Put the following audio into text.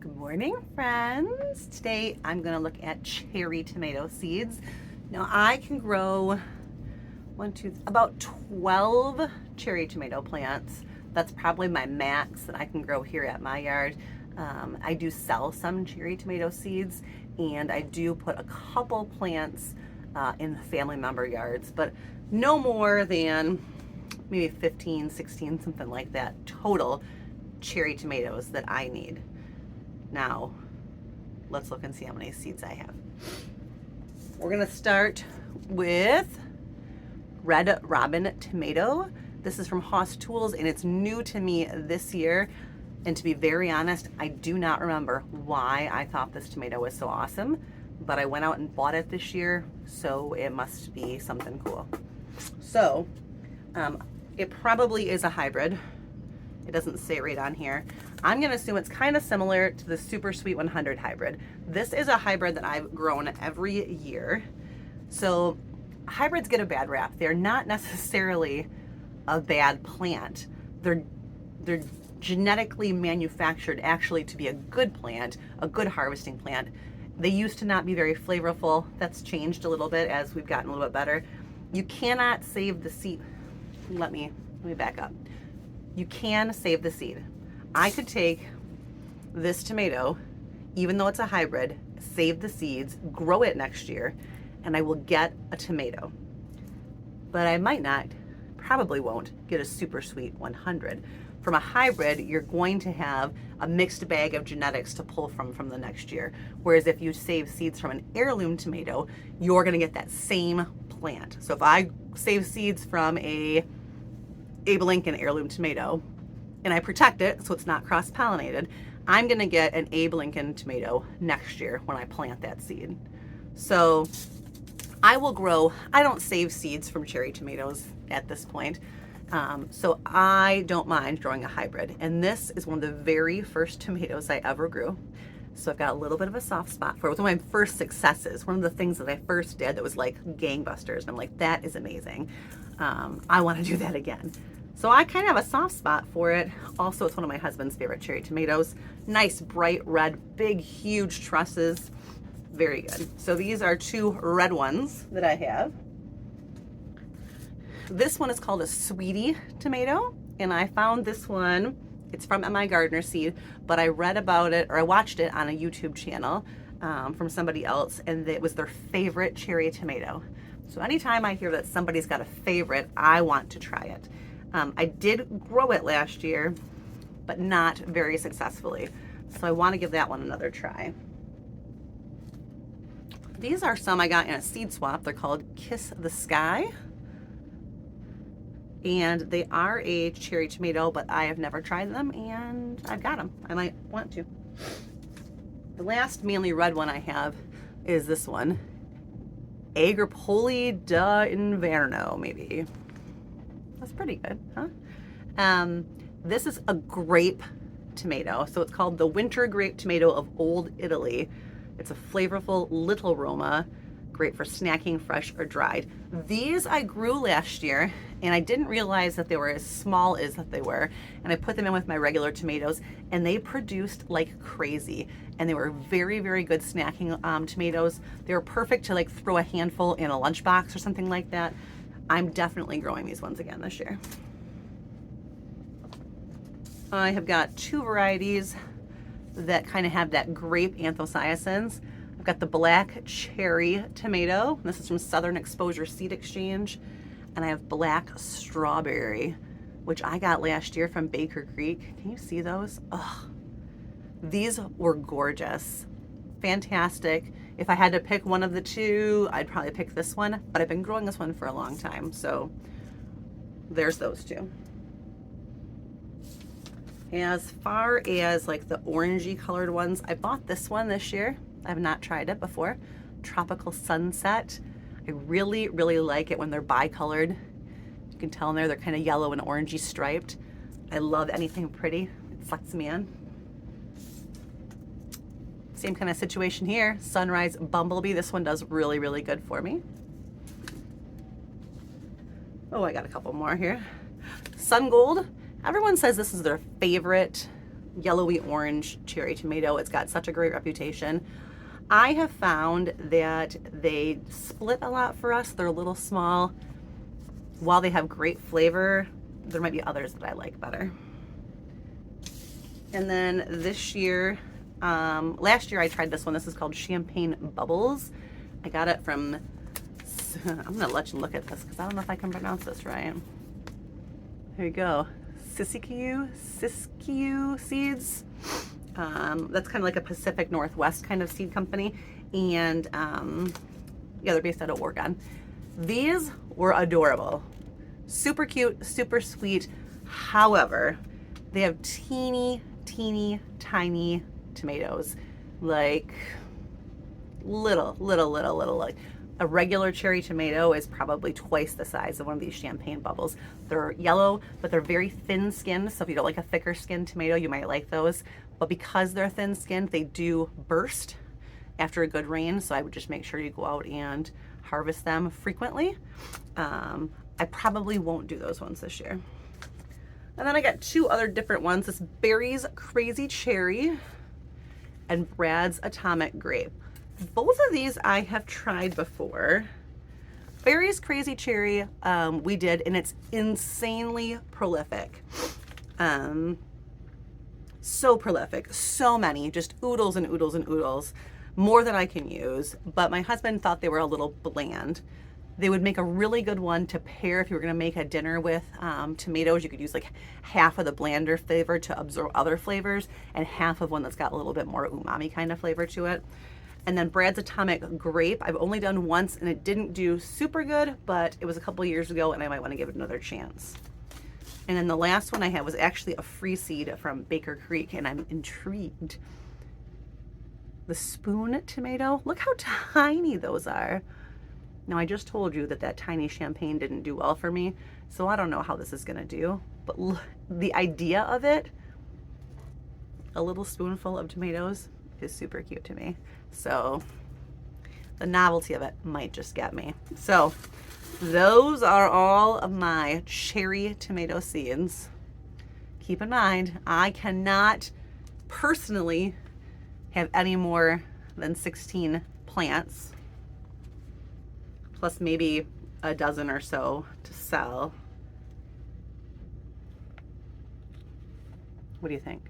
Good morning, friends. Today I'm going to look at cherry tomato seeds. Now I can grow about 12 cherry tomato plants. That's probably my max that I can grow here at my yard. I do sell some cherry tomato seeds, and I do put a couple plants in the family member yards, but no more than maybe 15, 16, something like that total cherry tomatoes that I need. Now, let's look and see how many seeds I have. We're gonna start with Red Robin tomato. This is from Haas Tools, and it's new to me this year. And to be very honest, I do not remember why I thought this tomato was so awesome, but I went out and bought it this year, so it must be something cool. So, it probably is a hybrid. It doesn't say right on here. I'm gonna assume it's kind of similar to the Super Sweet 100 hybrid. This is a hybrid that I've grown every year. So hybrids get a bad rap. They're not necessarily a bad plant. They're genetically manufactured actually to be a good plant, a good harvesting plant. They used to not be very flavorful. That's changed a little bit as we've gotten a little bit better. You cannot save the seed. Let me back up. You can save the seed. I could take this tomato, even though it's a hybrid, save the seeds, grow it next year, and I will get a tomato. But I might not, probably won't, get a Super Sweet 100. From a hybrid, you're going to have a mixed bag of genetics to pull from the next year. Whereas if you save seeds from an heirloom tomato, you're gonna get that same plant. So if I save seeds from a Abe Lincoln heirloom tomato and I protect it so it's not cross-pollinated, I'm gonna get an Abe Lincoln tomato next year when I plant that seed. So I will grow, I don't save seeds from cherry tomatoes at this point. So I don't mind growing a hybrid. And this is one of the very first tomatoes I ever grew. So I've got a little bit of a soft spot for it. It was one of my first successes. One of the things that I first did that was like gangbusters. And I'm like, that is amazing. I want to do that again. So I kind of have a soft spot for it. Also, it's one of my husband's favorite cherry tomatoes. Nice, bright red, big, huge trusses. Very good. So these are two red ones that I have. This one is called a sweetie tomato, and I found this one. It's from My Gardener Seed, but I read about it, or I watched it on a YouTube channel from somebody else, and it was their favorite cherry tomato. So anytime I hear that somebody's got a favorite, I want to try it. I did grow it last year, but not very successfully. So I want to give that one another try. These are some I got in a seed swap. They're called Kiss the Sky. And they are a cherry tomato, but I have never tried them, and I've got them. I might want to. The last mainly red one I have is this one. Agripoli da Inverno, maybe. That's pretty good, huh? This is a grape tomato. So it's called the winter grape tomato of Old Italy. It's a flavorful little aroma, great for snacking, fresh or dried. These I grew last year, and I didn't realize that they were as small as that they were. And I put them in with my regular tomatoes, and they produced like crazy. And they were very, very good snacking tomatoes. They were perfect to like throw a handful in a lunchbox or something like that. I'm definitely growing these ones again this year. I have got two varieties that kind of have that grape anthocyanins. I've got the black cherry tomato. This is from Southern Exposure Seed Exchange. And I have black strawberry, which I got last year from Baker Creek. Can you see those? Ugh. These were gorgeous. Fantastic. If I had to pick one of the two, I'd probably pick this one, but I've been growing this one for a long time. So there's those two. As far as like the orangey colored ones, I bought this one this year. I have not tried it before. Tropical Sunset. I really, really like it when they're bicolored. You can tell in there they're kind of yellow and orangey striped. I love anything pretty. It sucks me in. Same kind of situation here. Sunrise Bumblebee. This one does really, really good for me. Oh, I got a couple more here. Sun Gold. Everyone says this is their favorite yellowy orange cherry tomato. It's got such a great reputation. I have found that they split a lot for us. They're a little small. While they have great flavor, there might be others that I like better. And then this year, last year I tried this one. This is called Champagne Bubbles. I got it from, I'm gonna let you look at this because I don't know if I can pronounce this right. Here you go, Siskiyou seeds. That's kind of like a Pacific Northwest kind of seed company. And yeah, they're based out of Oregon. These were adorable. Super cute, super sweet. However, they have teeny tiny tomatoes, like little, like a regular cherry tomato is probably twice the size of one of these Champagne Bubbles. They're yellow, but they're very thin skinned. So if you don't like a thicker skinned tomato, you might like those. But because they're thin skinned, they do burst after a good rain. So I would just make sure you go out and harvest them frequently. I probably won't do those ones this year. And then I got two other different ones. This Berry's Crazy Cherry and Brad's Atomic Grape. Both of these I have tried before. Berry's Crazy Cherry we did, and it's insanely prolific. So prolific, so many, just oodles and oodles and oodles, more than I can use. But my husband thought they were a little bland. They would make a really good one to pair if you were gonna make a dinner with tomatoes. You could use like half of the blander flavor to absorb other flavors and half of one that's got a little bit more umami kind of flavor to it. And then Brad's Atomic Grape, I've only done once and it didn't do super good, but it was a couple years ago and I might wanna give it another chance. And then the last one I had was actually a free seed from Baker Creek, and I'm intrigued. The spoon tomato, look how tiny those are. Now I just told you that that tiny champagne didn't do well for me, so I don't know how this is gonna do, but the idea of it, a little spoonful of tomatoes, is super cute to me. So the novelty of it might just get me. So those are all of my cherry tomato seeds. Keep in mind, I cannot personally have any more than 16 plants, plus maybe a dozen or so to sell. What do you think?